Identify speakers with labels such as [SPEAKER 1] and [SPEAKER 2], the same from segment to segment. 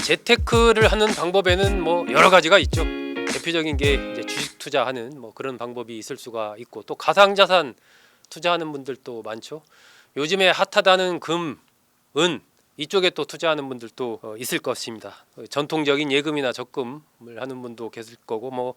[SPEAKER 1] 재테크를 하는 방법에는 뭐 여러 가지가 있죠. 대표적인 게 이제 주식 투자하는 뭐 그런 방법이 있을 수가 있고, 또 가상자산 투자하는 분들도 많죠. 요즘에 핫하다는 금, 은 이쪽에 또 투자하는 분들도 있을 것입니다. 전통적인 예금이나 적금을 하는 분도 계실 거고, 뭐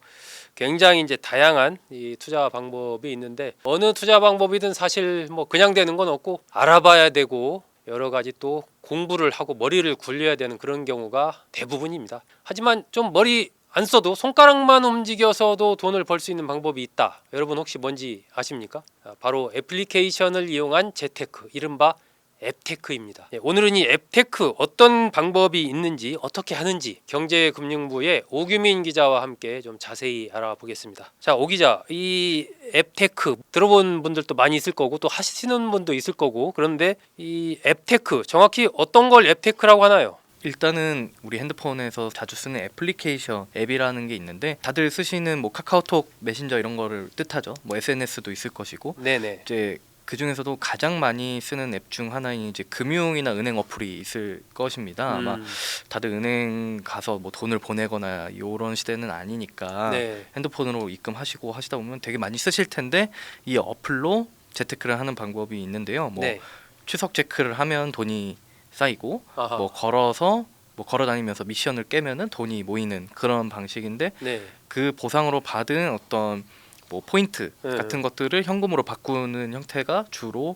[SPEAKER 1] 굉장히 이제 다양한 이 투자 방법이 있는데, 어느 투자 방법이든 사실 뭐 그냥 되는 건 없고 알아봐야 되고 여러 가지 또 공부를 하고 머리를 굴려야 되는 그런 경우가 대부분입니다. 하지만 좀 머리 안 써도 손가락만 움직여서도 돈을 벌 수 있는 방법이 있다. 여러분 혹시 뭔지 아십니까? 바로 애플리케이션을 이용한 재테크, 이른바 앱테크입니다. 오늘은 이 앱테크 어떤 방법이 있는지, 어떻게 하는지 경제금융부의 오규민 기자와 함께 좀 자세히 알아보겠습니다. 자, 오 기자, 이 앱테크 들어본 분들도 많이 있을 거고 또 하시는 분도 있을 거고, 그런데 이 앱테크 정확히 어떤 걸 앱테크라고 하나요?
[SPEAKER 2] 일단은 우리 핸드폰에서 자주 쓰는 애플리케이션 앱이라는 게 있는데, 다들 쓰시는 뭐 카카오톡, 메신저 이런 거를 뜻하죠. 뭐 SNS도 있을 것이고,
[SPEAKER 1] 네네.
[SPEAKER 2] 이제 그 중에서도 가장 많이 쓰는 앱 중 하나인 이제 금융이나 은행 어플이 있을 것입니다. 아마 다들 은행 가서 뭐 돈을 보내거나 이런 시대는 아니니까
[SPEAKER 1] 네.
[SPEAKER 2] 핸드폰으로 입금하시고 하시다 보면 되게 많이 쓰실 텐데, 이 어플로 재테크를 하는 방법이 있는데요. 뭐
[SPEAKER 1] 네.
[SPEAKER 2] 추석 체크를 하면 돈이 쌓이고,
[SPEAKER 1] 아하.
[SPEAKER 2] 뭐 걸어 다니면서 미션을 깨면은 돈이 모이는 그런 방식인데,
[SPEAKER 1] 네.
[SPEAKER 2] 그 보상으로 받은 어떤 뭐 포인트 같은 것들을 현금으로 바꾸는 형태가 주로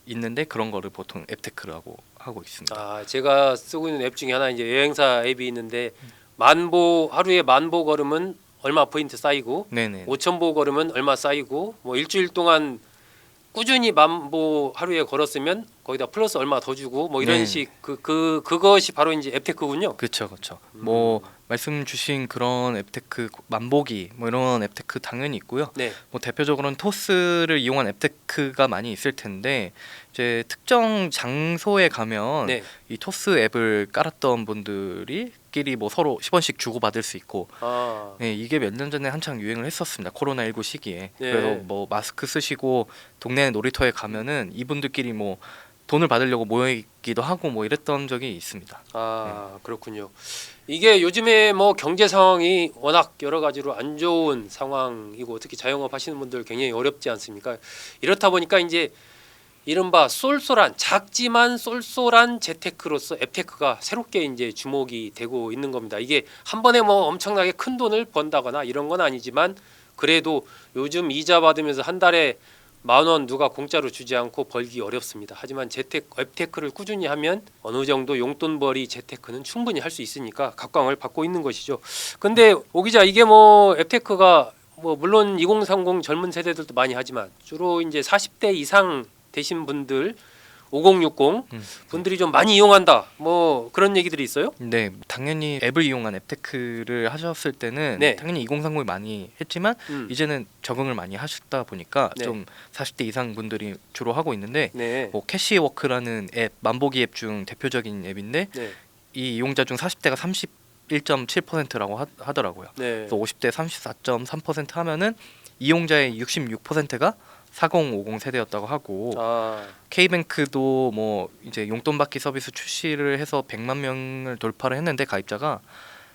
[SPEAKER 2] 있는데, 그런 거를 보통 앱테크라고 하고 있습니다.
[SPEAKER 1] 아, 제가 쓰고 있는 앱 중에 하나 이제 여행사 앱이 있는데, 만보 하루에 만보 걸으면 얼마 포인트 쌓이고,
[SPEAKER 2] 네네.
[SPEAKER 1] 5,000보 걸으면 얼마 쌓이고, 뭐 일주일 동안 꾸준히 만보 하루에 걸었으면 거기다 플러스 얼마 더 주고, 뭐 이런
[SPEAKER 2] 네.
[SPEAKER 1] 식 그것이 바로 이제 앱테크군요.
[SPEAKER 2] 그렇죠. 뭐 말씀 주신 그런 앱테크, 만보기 뭐 이런 앱테크 당연히 있고요.
[SPEAKER 1] 네.
[SPEAKER 2] 뭐 대표적으로는 토스를 이용한 앱테크가 많이 있을 텐데, 이제 특정 장소에 가면
[SPEAKER 1] 네.
[SPEAKER 2] 이 토스 앱을 깔았던 분들이끼리 뭐 서로 10원씩 주고 받을 수 있고,
[SPEAKER 1] 아.
[SPEAKER 2] 네, 이게 몇 년 전에 한창 유행을 했었습니다. 코로나19 시기에.
[SPEAKER 1] 네.
[SPEAKER 2] 그래서 뭐 마스크 쓰시고 동네 놀이터에 가면은 이분들끼리 뭐 돈을 받으려고 모이기도 하고 뭐 이랬던 적이 있습니다.
[SPEAKER 1] 아, 그렇군요. 이게 요즘에 뭐 경제 상황이 워낙 여러 가지로 안 좋은 상황이고, 특히 자영업 하시는 분들 굉장히 어렵지 않습니까? 이렇다 보니까 이제 이른바 쏠쏠한, 작지만 쏠쏠한 재테크로서 앱테크가 새롭게 이제 주목이 되고 있는 겁니다. 이게 한 번에 뭐 엄청나게 큰 돈을 번다거나 이런 건 아니지만, 그래도 요즘 이자 받으면서 한 달에 10,000원 누가 공짜로 주지 않고 벌기 어렵습니다. 하지만 앱테크를 꾸준히 하면 어느 정도 용돈벌이 재테크는 충분히 할 수 있으니까 각광을 받고 있는 것이죠. 근데 오 기자, 이게 뭐 앱테크가 뭐 물론 2030 젊은 세대들도 많이 하지만 주로 이제 40대 이상 되신 분들, 5060 분들이 좀 많이 이용한다, 뭐 그런 얘기들이 있어요?
[SPEAKER 2] 네, 당연히 앱을 이용한 앱테크를 하셨을 때는
[SPEAKER 1] 네.
[SPEAKER 2] 당연히 2030을 많이 했지만 이제는 적응을 많이 하셨다 보니까
[SPEAKER 1] 네.
[SPEAKER 2] 좀 40대 이상 분들이 주로 하고 있는데,
[SPEAKER 1] 네.
[SPEAKER 2] 뭐 캐시워크라는 앱, 만보기 앱 중 대표적인 앱인데,
[SPEAKER 1] 네.
[SPEAKER 2] 이 이용자 중 40대가 31.7%라고 하더라고요.
[SPEAKER 1] 네.
[SPEAKER 2] 그래서 50대 34.3% 하면은 이용자의 66%가 4050 세대였다고 하고,
[SPEAKER 1] 아.
[SPEAKER 2] K뱅크도 뭐 이제 용돈 받기 서비스 출시를 해서 100만 명을 돌파를 했는데, 가입자가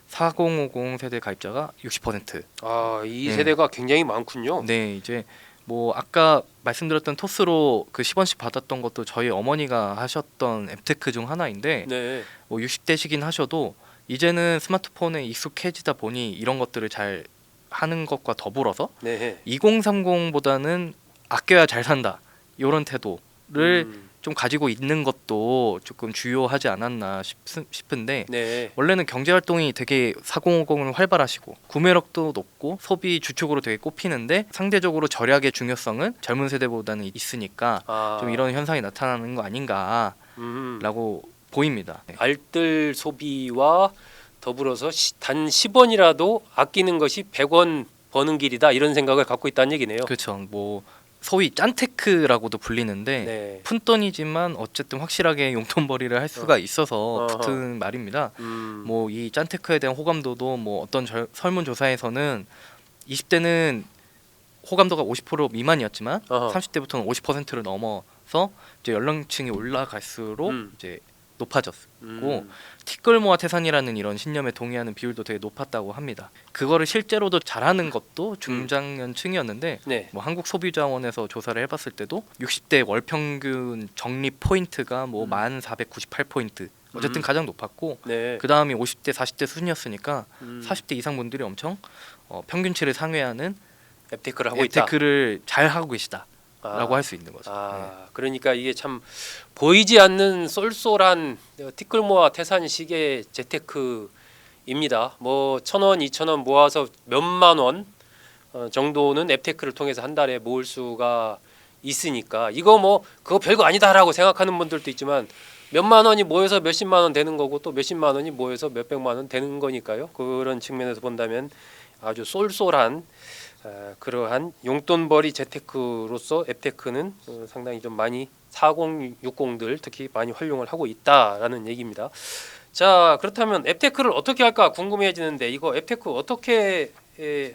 [SPEAKER 2] 4050 세대 가입자가 60%.
[SPEAKER 1] 아, 이
[SPEAKER 2] 네.
[SPEAKER 1] 세대가 굉장히 많군요.
[SPEAKER 2] 네, 이제 뭐 아까 말씀드렸던 토스로 그 10원씩 받았던 것도 저희 어머니가 하셨던 앱테크 중 하나인데,
[SPEAKER 1] 네.
[SPEAKER 2] 뭐 60대시긴 하셔도 이제는 스마트폰에 익숙해지다 보니 이런 것들을 잘 하는 것과 더불어서
[SPEAKER 1] 네.
[SPEAKER 2] 2030보다는 아껴야 잘 산다, 이런 태도를 좀 가지고 있는 것도 조금 주요하지 않았나 싶은데,
[SPEAKER 1] 네.
[SPEAKER 2] 원래는 경제 활동이 되게 4050은 활발하시고 구매력도 높고 소비 주축으로 되게 꼽히는데, 상대적으로 절약의 중요성은 젊은 세대보다는 있으니까
[SPEAKER 1] 아.
[SPEAKER 2] 좀 이런 현상이 나타나는 거 아닌가라고 보입니다. 네.
[SPEAKER 1] 알뜰 소비와 더불어서 단 10원이라도 아끼는 것이 100원 버는 길이다, 이런 생각을 갖고 있다는 얘기네요.
[SPEAKER 2] 그렇죠. 뭐 소위 짠테크라고도 불리는데,
[SPEAKER 1] 네.
[SPEAKER 2] 푼돈이지만 어쨌든 확실하게 용돈벌이를 할 수가 있어서
[SPEAKER 1] 어허.
[SPEAKER 2] 붙은 말입니다. 뭐 이 짠테크에 대한 호감도도 뭐 어떤 설문조사에서는 20대는 호감도가 50% 미만이었지만
[SPEAKER 1] 어허.
[SPEAKER 2] 30대부터는 50%를 넘어서 이제 연령층이 올라갈수록 이제 높아졌고 티끌모아 태산이라는 이런 신념에 동의하는 비율도 되게 높았다고 합니다. 그거를 실제로도 잘하는 것도 중장년층이었는데
[SPEAKER 1] 네.
[SPEAKER 2] 뭐 한국소비자원에서 조사를 해봤을 때도 60대 월 평균 적립 포인트가 뭐 1498포인트 어쨌든 가장 높았고
[SPEAKER 1] 네.
[SPEAKER 2] 그 다음이 50대 40대 수준이었으니까
[SPEAKER 1] 음.
[SPEAKER 2] 40대 이상 분들이 엄청 평균치를 상회하는
[SPEAKER 1] 앱테크를 하고 있다.
[SPEAKER 2] 앱테크를 잘 하고 계시다라고 할 수 있는 거죠.
[SPEAKER 1] 그러니까 이게 참 보이지 않는 쏠쏠한 티끌모아 태산식의 재테크입니다. 뭐 1,000원, 2,000원 모아서 몇만 원 정도는 앱테크를 통해서 한 달에 모을 수가 있으니까 이거 뭐 그거 별거 아니다라고 생각하는 분들도 있지만 몇만 원이 모여서 몇십만 원 되는 거고 또 몇십만 원이 모여서 몇백만 원 되는 거니까요. 그런 측면에서 본다면 아주 쏠쏠한 그러한 용돈벌이 재테크로서 앱테크는 상당히 좀 많이 4060들 특히 많이 활용을 하고 있다라는 얘기입니다. 자, 그렇다면 앱테크를 어떻게 할까 궁금해지는데 이거 앱테크 어떻게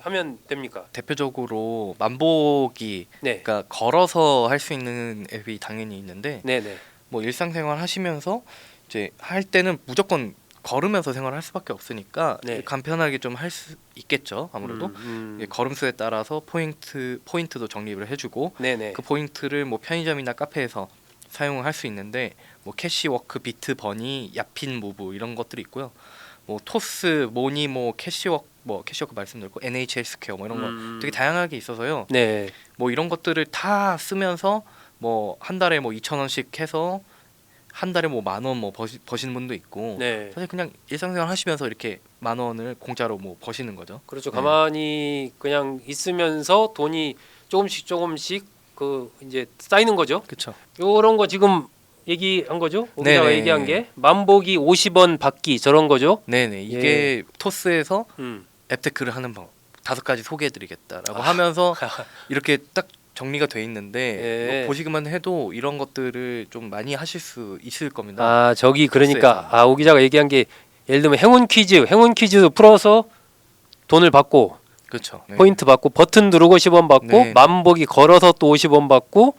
[SPEAKER 1] 하면 됩니까?
[SPEAKER 2] 대표적으로 만보기
[SPEAKER 1] 네,
[SPEAKER 2] 그러니까 걸어서 할 수 있는 앱이 당연히 있는데
[SPEAKER 1] 네, 네.
[SPEAKER 2] 뭐 일상생활 하시면서 이제 할 때는 무조건 걸으면서 생활할 수밖에 없으니까
[SPEAKER 1] 네.
[SPEAKER 2] 간편하게 좀 할 수 있겠죠. 아무래도 이게 걸음 수에 따라서 포인트도 적립을 해주고
[SPEAKER 1] 네, 네.
[SPEAKER 2] 그 포인트를 뭐 편의점이나 카페에서 사용을 할 수 있는데 뭐 캐시워크, 비트, 버니, 야핀 무브 이런 것들이 있고요. 뭐 토스, 모니, 뭐 캐시워크 말씀드렸고 NHL 스퀘어 뭐 이런 거 되게 다양하게 있어서요.
[SPEAKER 1] 네.
[SPEAKER 2] 뭐 이런 것들을 다 쓰면서 뭐 한 달에 뭐 2,000원씩 해서 한 달에 뭐 10,000원 뭐 버시는 분도 있고
[SPEAKER 1] 네.
[SPEAKER 2] 사실 그냥 일상생활 하시면서 이렇게 10,000원을 공짜로 뭐 버시는 거죠.
[SPEAKER 1] 그렇죠.
[SPEAKER 2] 네.
[SPEAKER 1] 가만히 그냥 있으면서 돈이 조금씩 그 이제 쌓이는 거죠.
[SPEAKER 2] 그렇죠.
[SPEAKER 1] 요런 거 지금 얘기한 거죠? 우리가
[SPEAKER 2] 네네.
[SPEAKER 1] 얘기한 게 만보기 50원 받기 저런 거죠.
[SPEAKER 2] 네네 이게 토스에서
[SPEAKER 1] 음.
[SPEAKER 2] 앱테크를 하는 방법 5가지 소개해드리겠다라고 하면서 이렇게 딱 정리가 돼 있는데
[SPEAKER 1] 예.
[SPEAKER 2] 뭐 보시기만 해도 이런 것들을 좀 많이 하실 수 있을 겁니다.
[SPEAKER 1] 아 저기 그러니까
[SPEAKER 2] 토스에서.
[SPEAKER 1] 오 기자가 얘기한 게 예를 들면 행운 퀴즈 풀어서 돈을 받고
[SPEAKER 2] 그렇죠. 네.
[SPEAKER 1] 포인트 받고 버튼 누르고 10원 받고
[SPEAKER 2] 네.
[SPEAKER 1] 만보기 걸어서 또 50원 받고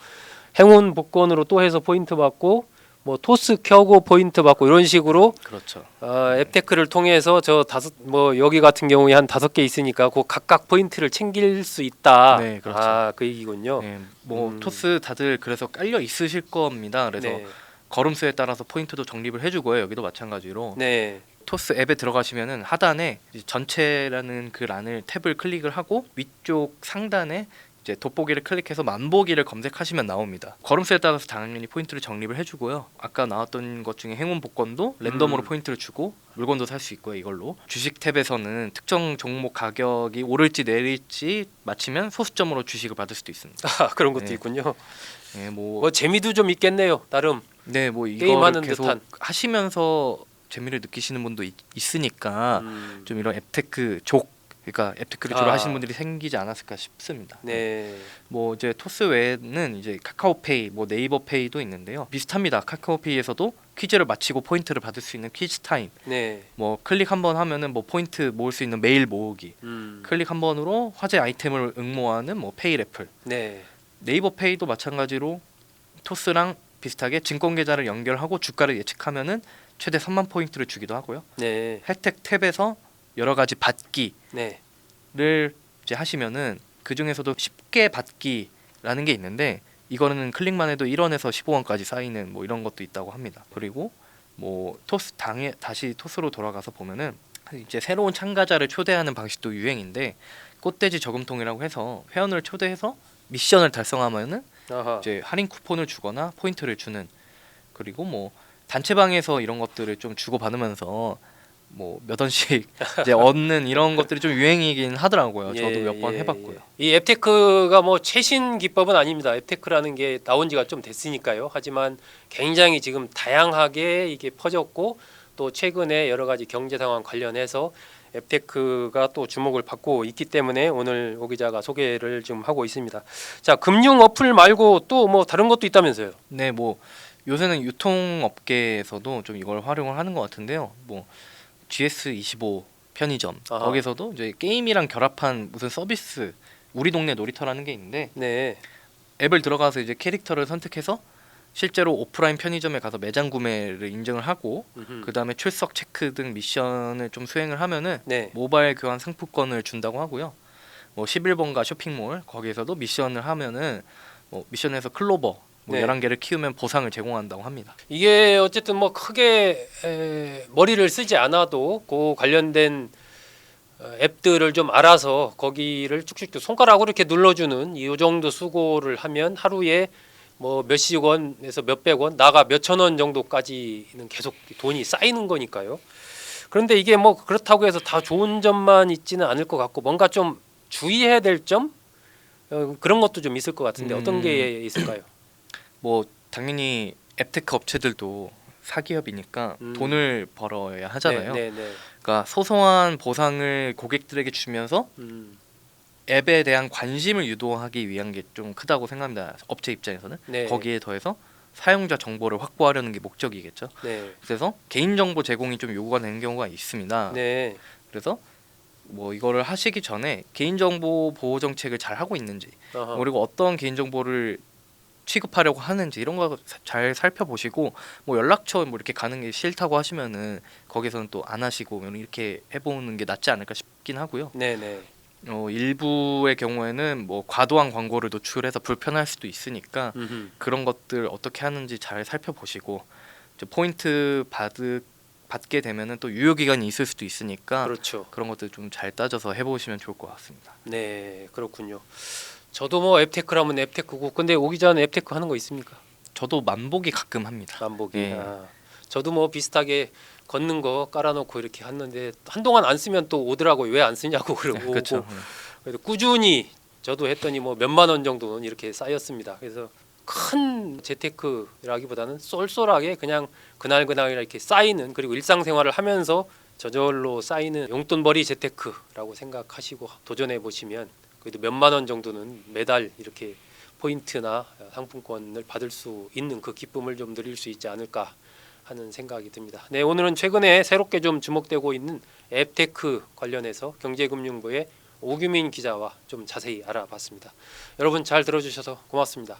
[SPEAKER 1] 행운 복권으로 또 해서 포인트 받고 뭐 토스 켜고 포인트 받고 이런 식으로
[SPEAKER 2] 그렇죠.
[SPEAKER 1] 앱테크를 통해서 저 뭐 여기 같은 경우에 한 5개 있으니까 그 각각 포인트를 챙길 수 있다.
[SPEAKER 2] 네, 그렇죠.
[SPEAKER 1] 그 얘기군요.
[SPEAKER 2] 네, 뭐
[SPEAKER 1] 음.
[SPEAKER 2] 토스 다들 그래서 깔려 있으실 겁니다. 그래서
[SPEAKER 1] 네.
[SPEAKER 2] 걸음수에 따라서 포인트도 적립을 해주고요. 여기도 마찬가지로
[SPEAKER 1] 네.
[SPEAKER 2] 토스 앱에 들어가시면은 하단에 이제 전체라는 그 란을 탭을 클릭을 하고 위쪽 상단에 이제 돋보기를 클릭해서 만보기를 검색하시면 나옵니다. 걸음수에 따라서 당연히 포인트를 적립을 해주고요. 아까 나왔던 것 중에 행운 복권도 랜덤으로 포인트를 주고 물건도 살 수 있고요. 이걸로 주식 탭에서는 특정 종목 가격이 오를지 내릴지 맞히면 소수점으로 주식을 받을 수도 있습니다.
[SPEAKER 1] 그런 것도
[SPEAKER 2] 네.
[SPEAKER 1] 있군요.
[SPEAKER 2] 네,
[SPEAKER 1] 뭐 재미도 좀 있겠네요. 나름.
[SPEAKER 2] 네, 뭐
[SPEAKER 1] 게임하는
[SPEAKER 2] 이거를 계속
[SPEAKER 1] 듯한.
[SPEAKER 2] 하시면서 재미를 느끼시는 분도 있으니까 좀 이런 앱테크 그러니까 앱테크를 주로 하시는 분들이 생기지 않았을까 싶습니다.
[SPEAKER 1] 네.
[SPEAKER 2] 뭐 이제 토스 외에는 이제 카카오페이, 뭐 네이버페이도 있는데요. 비슷합니다. 카카오페이에서도 퀴즈를 마치고 포인트를 받을 수 있는 퀴즈 타임.
[SPEAKER 1] 네.
[SPEAKER 2] 뭐 클릭 한 번 하면은 뭐 포인트 모을 수 있는 메일 모으기. 클릭 한 번으로 화제 아이템을 응모하는 뭐 페이래플.
[SPEAKER 1] 네.
[SPEAKER 2] 네이버페이도 마찬가지로 토스랑 비슷하게 증권 계좌를 연결하고 주가를 예측하면은 최대 3만 포인트를 주기도 하고요.
[SPEAKER 1] 네.
[SPEAKER 2] 혜택 탭에서 여러 가지 받기를
[SPEAKER 1] 네.
[SPEAKER 2] 이제 하시면은 그 중에서도 쉽게 받기라는 게 있는데 이거는 클릭만 해도 1원에서 15원까지 쌓이는 뭐 이런 것도 있다고 합니다. 그리고 뭐 토스 당에 다시 토스로 돌아가서 보면은 이제 새로운 참가자를 초대하는 방식도 유행인데 꽃돼지 저금통이라고 해서 회원을 초대해서 미션을 달성하면은
[SPEAKER 1] 아하.
[SPEAKER 2] 이제 할인 쿠폰을 주거나 포인트를 주는 그리고 뭐 단체방에서 이런 것들을 좀 주고 받으면서 뭐 몇 원씩 이제 얻는 이런 것들이 좀 유행이긴 하더라고요. 저도 몇 번 해봤고요.
[SPEAKER 1] 이 앱테크가 뭐 최신 기법은 아닙니다. 앱테크라는 게 나온 지가 좀 됐으니까요. 하지만 굉장히 지금 다양하게 이게 퍼졌고 또 최근에 여러 가지 경제 상황 관련해서 앱테크가 또 주목을 받고 있기 때문에 오늘 오 기자가 소개를 좀 하고 있습니다. 자, 금융 어플 말고 또 뭐 다른 것도 있다면서요?
[SPEAKER 2] 네, 뭐 요새는 유통업계에서도 좀 이걸 활용을 하는 것 같은데요. 뭐 GS25 편의점
[SPEAKER 1] 아하.
[SPEAKER 2] 거기서도 이제 게임이랑 결합한 무슨 서비스 우리 동네 놀이터라는 게 있는데
[SPEAKER 1] 네.
[SPEAKER 2] 앱을 들어가서 이제 캐릭터를 선택해서 실제로 오프라인 편의점에 가서 매장 구매를 인증을 하고 그 다음에 출석 체크 등 미션을 좀 수행을 하면은
[SPEAKER 1] 네.
[SPEAKER 2] 모바일 교환 상품권을 준다고 하고요. 뭐 11번가 쇼핑몰 거기에서도 미션을 하면은 뭐 미션에서 클로버 뭐
[SPEAKER 1] 네.
[SPEAKER 2] 11개를 키우면 보상을 제공한다고 합니다.
[SPEAKER 1] 이게 어쨌든 뭐 크게 머리를 쓰지 않아도 그 관련된 앱들을 좀 알아서 거기를 쭉쭉 손가락으로 이렇게 눌러주는 이 정도 수고를 하면 하루에 뭐 몇십 원에서 몇백 원, 나가 몇천 원 정도까지는 계속 돈이 쌓이는 거니까요. 그런데 이게 뭐 그렇다고 해서 다 좋은 점만 있지는 않을 것 같고 뭔가 좀 주의해야 될 점 그런 것도 좀 있을 것 같은데 어떤 게 있을까요?
[SPEAKER 2] 뭐 당연히 앱테크 업체들도 사기업이니까 돈을 벌어야 하잖아요.
[SPEAKER 1] 네, 네, 네.
[SPEAKER 2] 그러니까 소소한 보상을 고객들에게 주면서 앱에 대한 관심을 유도하기 위한 게 좀 크다고 생각합니다. 업체 입장에서는.
[SPEAKER 1] 네.
[SPEAKER 2] 거기에 더해서 사용자 정보를 확보하려는 게 목적이겠죠.
[SPEAKER 1] 네.
[SPEAKER 2] 그래서 개인정보 제공이 좀 요구가 되는 경우가 있습니다.
[SPEAKER 1] 네.
[SPEAKER 2] 그래서 뭐 이거를 하시기 전에 개인정보 보호 정책을 잘 하고 있는지
[SPEAKER 1] 어허.
[SPEAKER 2] 그리고 어떤 개인정보를 취급하려고 하는지 이런 거 잘 살펴보시고 뭐 연락처 뭐 이렇게 가는 게 싫다고 하시면은 거기서는 또 안 하시고 이렇게 해보는 게 낫지 않을까 싶긴 하고요.
[SPEAKER 1] 네, 네.
[SPEAKER 2] 일부의 경우에는 뭐 과도한 광고를 노출해서 불편할 수도 있으니까
[SPEAKER 1] 음흠.
[SPEAKER 2] 그런 것들 어떻게 하는지 잘 살펴보시고 이제 포인트 받게 되면은 또 유효 기간이 있을 수도 있으니까
[SPEAKER 1] 그렇죠.
[SPEAKER 2] 그런 것들 좀 잘 따져서 해보시면 좋을 것 같습니다.
[SPEAKER 1] 네, 그렇군요. 저도 뭐 앱테크라면 앱테크고, 근데 오기 전에 앱테크 하는 거 있습니까?
[SPEAKER 2] 저도 만보기 가끔 합니다.
[SPEAKER 1] 만보기.
[SPEAKER 2] 예.
[SPEAKER 1] 저도 뭐 비슷하게 걷는 거 깔아놓고 이렇게 했는데 한동안 안 쓰면 또 오더라고요. 왜 안 쓰냐고 그러고
[SPEAKER 2] 그렇죠.
[SPEAKER 1] 오고. 그래도 꾸준히 저도 했더니 뭐 몇만 원 정도는 이렇게 쌓였습니다. 그래서 큰 재테크라기보다는 쏠쏠하게 그냥 그날 이렇게 쌓이는, 그리고 일상생활을 하면서 저절로 쌓이는 용돈벌이 재테크라고 생각하시고 도전해 보시면 그래도 몇만 원 정도는 매달 이렇게 포인트나 상품권을 받을 수 있는 그 기쁨을 좀 누릴 수 있지 않을까 하는 생각이 듭니다. 네, 오늘은 최근에 새롭게 좀 주목되고 있는 앱테크 관련해서 경제금융부의 오규민 기자와 좀 자세히 알아봤습니다. 여러분 잘 들어주셔서 고맙습니다.